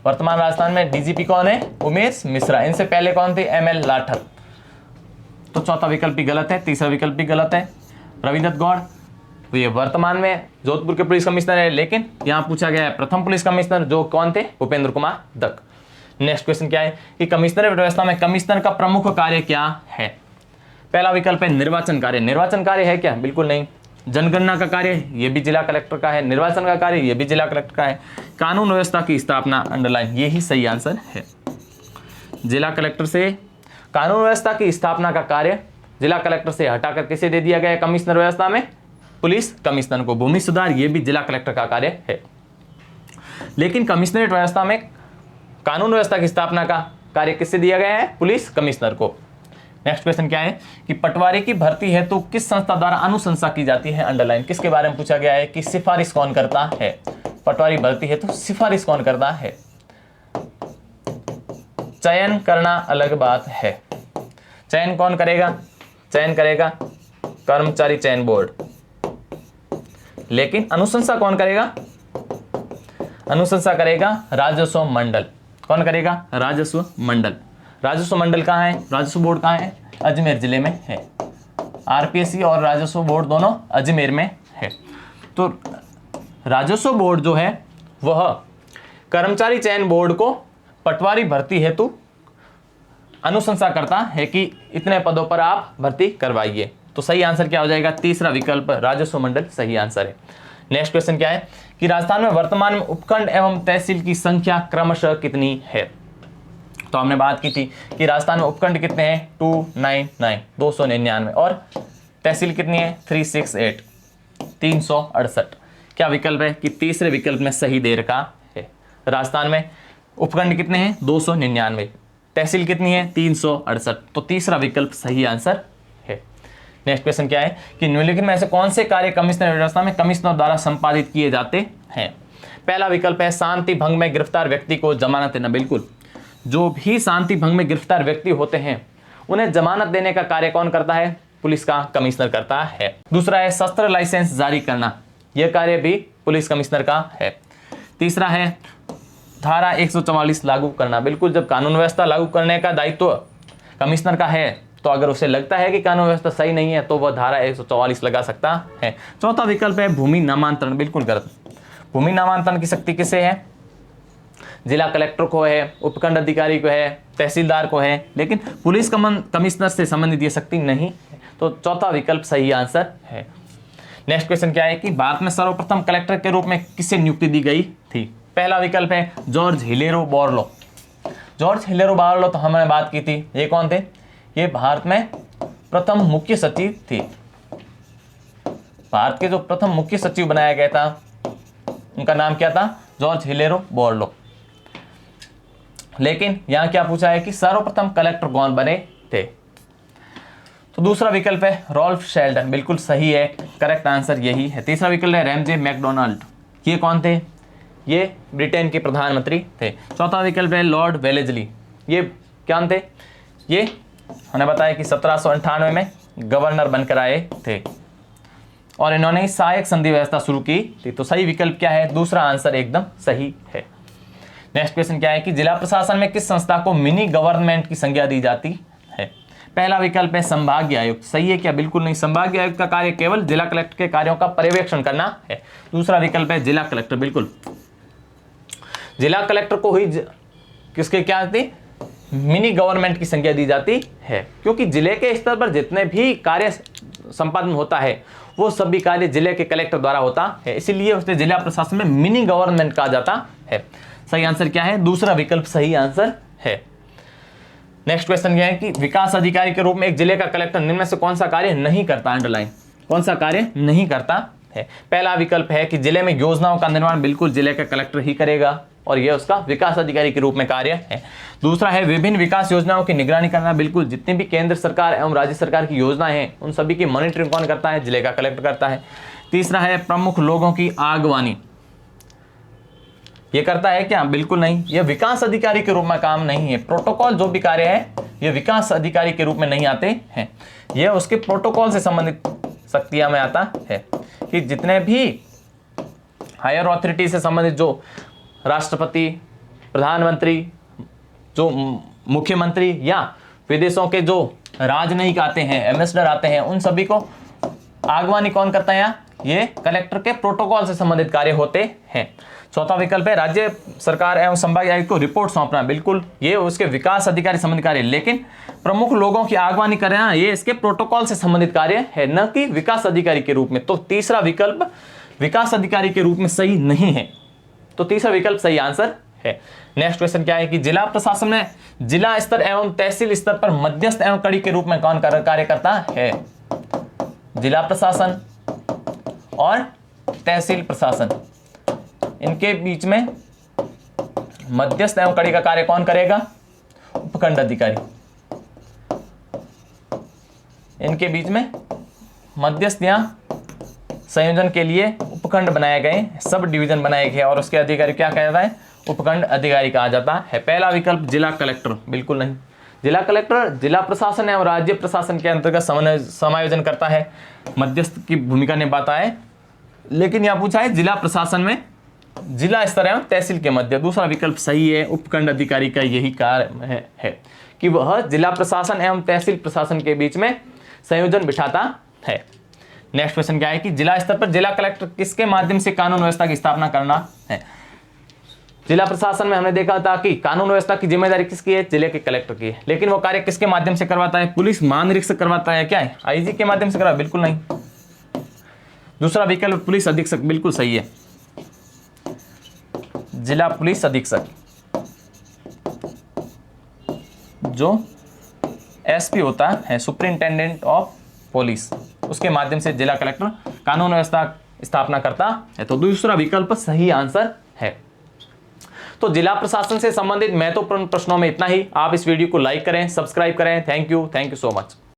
वर्तमान राजस्थान में डीजीपी कौन है? उमेश मिश्रा। इनसे पहले कौन थे? एमएल लाठर। तो चौथा विकल्प भी गलत है, तीसरा विकल्प भी गलत है। रविदत्त गौड़ तो ये वर्तमान में जोधपुर के पुलिस कमिश्नर है, लेकिन यहां पूछा गया है प्रथम पुलिस कमिश्नर जो कौन थे? भूपेंद्र कुमार दत्त। नेक्स्ट क्वेश्चन क्या है कि कमिश्नरेट व्यवस्था में कमिश्नर का प्रमुख कार्य क्या है? पहला विकल्प है निर्वाचन कार्य। निर्वाचन कार्य है क्या? बिल्कुल नहीं। जनगणना का कार्य ये भी जिला कलेक्टर का है। निर्वाचन का कार्य ये भी जिला कलेक्टर का है। कानून व्यवस्था की स्थापना, अंडरलाइन, ये ही सही आंसर है। जिला कलेक्टर से कानून व्यवस्था की स्थापना का कार्य जिला कलेक्टर से हटाकर किसे दे दिया गया? कमिश्नर व्यवस्था में पुलिस कमिश्नर को। भूमि सुधार ये भी जिला कलेक्टर का कार्य है, लेकिन कमिश्नरेट व्यवस्था में कानून व्यवस्था की स्थापना का कार्य किससे दिया गया है? पुलिस कमिश्नर को। नेक्स्ट क्वेश्चन क्या है कि पटवारी की भर्ती है तो किस संस्था द्वारा अनुशंसा की जाती है? अंडरलाइन, किसके बारे में पूछा गया है कि सिफारिश कौन करता है? पटवारी भर्ती है तो सिफारिश कौन करता है? चयन करना अलग बात है। चयन कौन करेगा? चयन करेगा कर्मचारी चयन बोर्ड, लेकिन अनुशंसा कौन करेगा? अनुशंसा करेगा राजस्व मंडल। कौन करेगा? राजस्व मंडल। राजस्व मंडल कहाँ है? राजस्व बोर्ड कहाँ है? अजमेर जिले में है। आरपीएससी और राजस्व बोर्ड दोनों अजमेर में है। तो राजस्व बोर्ड जो है वह कर्मचारी चयन बोर्ड को पटवारी भर्ती हेतु अनुशंसा करता है कि इतने पदों पर आप भर्ती करवाइए। तो सही आंसर क्या हो जाएगा? तीसरा विकल्प राजस्व मंडल सही आंसर है। नेक्स्ट क्वेश्चन क्या है कि राजस्थान में वर्तमान में उपखंड एवं तहसील की संख्या क्रमशः कितनी है? तो हमने बात की थी कि राजस्थान में उपखंड कितने हैं? 299 299 और तहसील कितनी है? 368 368। क्या विकल्प है कि तीसरे विकल्प में सही दे रखा है। राजस्थान में उपखंड कितने हैं? 299, तहसील कितनी है? 368। तो तीसरा विकल्प सही आंसर है। नेक्स्ट क्वेश्चन क्या है कि निम्नलिखित में ऐसे कौन से कार्य कमिश्नर व्यवस्था में कमिश्नर द्वारा संपादित किए जाते हैं? पहला विकल्प है शांति भंग में गिरफ्तार व्यक्ति को जमानत देना। बिल्कुल, जो भी शांति भंग में गिरफ्तार व्यक्ति होते हैं उन्हें जमानत देने का कार्य कौन करता है? पुलिस का कमिश्नर करता है। दूसरा है शस्त्र लाइसेंस जारी करना, यह कार्य भी पुलिस कमिश्नर का है। तीसरा है धारा 144 लागू करना। बिल्कुल, जब कानून व्यवस्था लागू करने का दायित्व कमिश्नर का है तो अगर उसे लगता है कि कानून व्यवस्था सही नहीं है तो वह धारा 144 लगा सकता है। चौथा विकल्प है भूमि नामांतरण। बिल्कुल गलत। भूमि नामांतरण की शक्ति किसे है? जिला कलेक्टर को है, उपखंड अधिकारी को है, तहसीलदार को है, लेकिन पुलिस कमिश्नर से संबंधित ये शक्ति नहीं है। तो चौथा विकल्प सही आंसर है। नेक्स्ट क्वेश्चन क्या है कि भारत में सर्वप्रथम कलेक्टर के रूप में किसे नियुक्ति दी गई थी? पहला विकल्प है George Hellaro Borlaug. George Hellaro Borlaug तो हमने बात की थी, ये कौन थे? ये भारत में प्रथम मुख्य सचिव थे। भारत के जो प्रथम मुख्य सचिव बनाया गया था उनका नाम क्या था? George Hellaro Borlaug. लेकिन यहां क्या पूछा है कि सर्वप्रथम कलेक्टर कौन बने थे? तो दूसरा विकल्प है रॉल्फ शेल्डन, बिल्कुल सही है, करेक्ट आंसर यही है। तीसरा विकल्प है रैमजे मैकडोनाल्ड, ये कौन थे? ये ब्रिटेन के प्रधानमंत्री थे। चौथा विकल्प है लॉर्ड वेलेस्ली, ये क्या थे? ये हमने बताया कि 1798 में गवर्नर बनकर आए थे और इन्होंने ही सहायक संधि व्यवस्था शुरू की थी। तो सही विकल्प क्या है? दूसरा आंसर एकदम सही है। नेक्स्ट क्वेश्चन क्या है कि जिला प्रशासन में किस संस्था को मिनी गवर्नमेंट की संज्ञा दी जाती है? पहला विकल्प है संभागीय आयुक्त, सही है क्या? बिल्कुल नहीं, संभागीय आयुक्त का कार्य केवल जिला कलेक्टर के कार्यों का पर्यवेक्षण करना है। दूसरा विकल्प है जिला कलेक्टर, बिल्कुल जिला कलेक्टर को ही किसके क्या आती मिनी गवर्नमेंट की संज्ञा दी जाती है, क्योंकि जिले के स्तर पर जितने भी कार्य संपादन होता है वो सभी कार्य जिले के कलेक्टर द्वारा होता है, इसीलिए उसे जिला प्रशासन में मिनी गवर्नमेंट कहा जाता है। सही आंसर क्या है? दूसरा विकल्प सही आंसर है। नेक्स्ट क्वेश्चन यह है कि विकास अधिकारी के रूप में एक जिले का कलेक्टर निम्न में से कौन सा कार्य नहीं करता? अंडरलाइन, कौन सा कार्य नहीं करता है? पहला विकल्प है कि जिले में योजनाओं का निर्माण बिल्कुल जिले का कलेक्टर ही करेगा और यह उसका विकास अधिकारी के रूप में कार्य है। दूसरा है विभिन्न विकास योजनाओं की निगरानी करना, बिल्कुल जितनी भी केंद्र सरकार एवं राज्य सरकार की योजनाएं हैं उन सभी की मॉनिटरिंग कौन करता है? जिले का कलेक्टर करता है। तीसरा है प्रमुख लोगों की आगवानी, ये करता है क्या? बिल्कुल नहीं, ये विकास अधिकारी के रूप में काम नहीं है। प्रोटोकॉल जो भी कार्य है ये विकास अधिकारी के रूप में नहीं आते हैं, यह उसके प्रोटोकॉल से संबंधित शक्तियां में आता है कि जितने भी हायर अथॉरिटी से संबंधित जो राष्ट्रपति, प्रधानमंत्री, जो मुख्यमंत्री या विदेशों के जो राजनयिक आते हैं, एम्बेसडर आते हैं, उन सभी को आगवानी कौन करता है? ये कलेक्टर के प्रोटोकॉल से संबंधित कार्य होते हैं। चौथा विकल्प है राज्य सरकार एवं संभागीय आयुक्त को रिपोर्ट सौंपना, बिल्कुल ये उसके विकास अधिकारी संबंधित कार्य, लेकिन प्रमुख लोगों की आगवानी करना ये इसके प्रोटोकॉल से संबंधित कार्य है, न कि विकास अधिकारी के रूप में। तो तीसरा विकल्प विकास अधिकारी के रूप में सही नहीं है, तो तीसरा विकल्प सही आंसर है। नेक्स्ट क्वेश्चन क्या है कि जिला प्रशासन में जिला स्तर एवं तहसील स्तर पर मध्यस्थ एवं कड़ी के रूप में कौन कार्य करता है? जिला प्रशासन और तहसील प्रशासन, इनके बीच में मध्यस्थ एवं कड़ी का कार्य कौन करेगा? उपखंड अधिकारी। इनके बीच में मध्यस्थ या संयोजन के लिए उपखंड बनाए गए, सब डिवीजन बनाए गए और उसके अधिकारी क्या कहता है? उपखंड अधिकारी कहा जाता है। पहला विकल्प जिला कलेक्टर, बिल्कुल नहीं, जिला कलेक्टर जिला प्रशासन एवं राज्य प्रशासन के अंतर्गत समायोजन करता है, मध्यस्थ की भूमिका निभाता है, लेकिन यह पूछा है जिला प्रशासन में जिला स्तर एवं तहसील के मध्य। दूसरा विकल्प सही है, उपखंड अधिकारी का यही कार्य है कि वह जिला प्रशासन एवं तहसील प्रशासन के बीच में संयोजन बिठाता है। नेक्स्ट क्वेश्चन क्या है कि जिला स्तर पर जिला कलेक्टर किसके माध्यम से कानून व्यवस्था की स्थापना करना है? जिला प्रशासन में हमने देखा था कि कानून व्यवस्था की जिम्मेदारी किसकी है? जिले के कलेक्टर की है, लेकिन वो कार्य किसके माध्यम से करवाता है? पुलिस महानिरीक्षक करवाता है, क्या है? आईजी के माध्यम से करवा? बिल्कुल नहीं, दूसरा विकल्प पुलिस अधीक्षक, बिल्कुल सही है, जिला पुलिस अधीक्षक जो एसपी होता है, सुपरिंटेंडेंट ऑफ पुलिस, उसके माध्यम से जिला कलेक्टर कानून व्यवस्था स्थापना करता है। तो दूसरा विकल्प सही आंसर है। तो जिला प्रशासन से संबंधित महत्वपूर्ण प्रश्नों में इतना ही। आप इस वीडियो को लाइक करें, सब्सक्राइब करें। Thank you so much.